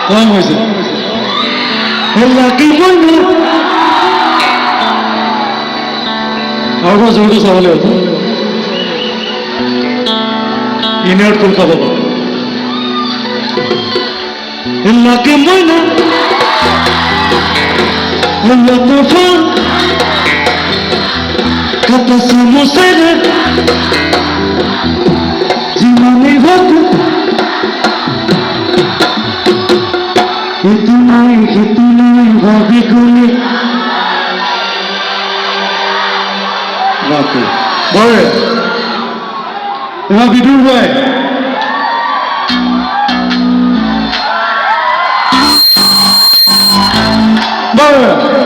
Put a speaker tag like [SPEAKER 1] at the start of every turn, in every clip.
[SPEAKER 1] কম হয়েছে লাকি বন্ধু আর জোরে সবালে হতো ইনার কলকাতা লাকি ময়না la tofa kata samusere jimani vaku itu nai bhabi kuni vaku boy bhabi dur boy boy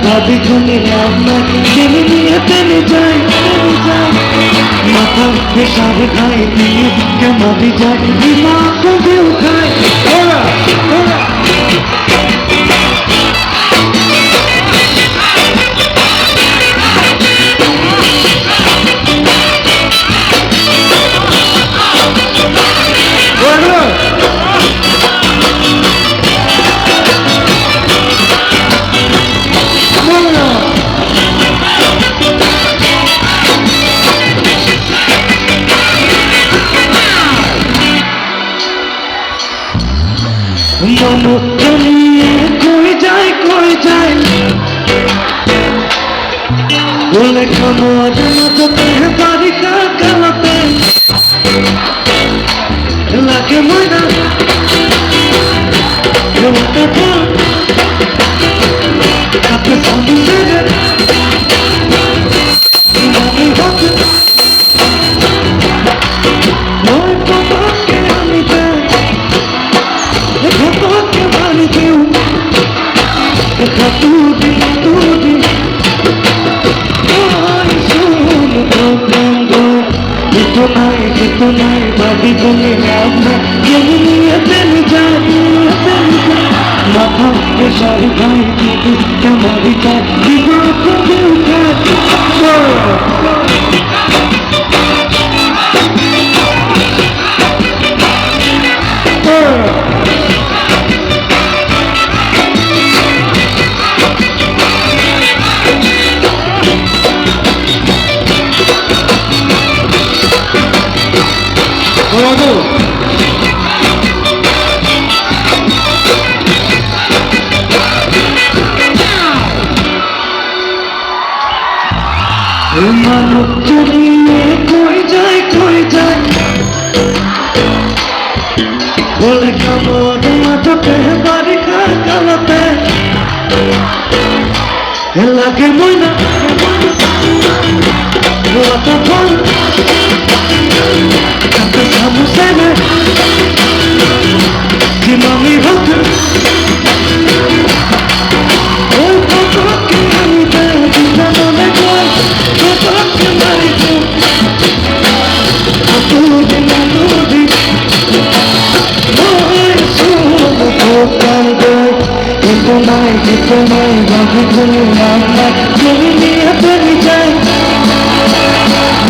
[SPEAKER 1] भाभी तुम्हें अपना दिल में तेरे जाए माथा पे सारे खाए दिए क्या मारी जाए दिमाग को भी उठाए होगा होगा मनो चलिए कोई जाए बोले कमर मत बारी का गलते लगे मना रोता था अपने सामने नहीं होता भाभी तुम्हें अपना दिल में तेरे जाए माथा पे सारी खाई क्या मारी जाए दिमाग को भी उठाए मानो चलिए कोई जाए बोले कमर मत बारी का गलते लगे मोना रोता फोन कब सामने में दिमागी होत तुम्हारी भाभी तुम्हें अपना दिल में तेरे जाए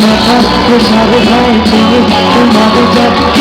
[SPEAKER 1] माथा सारे भाई तुम्हारे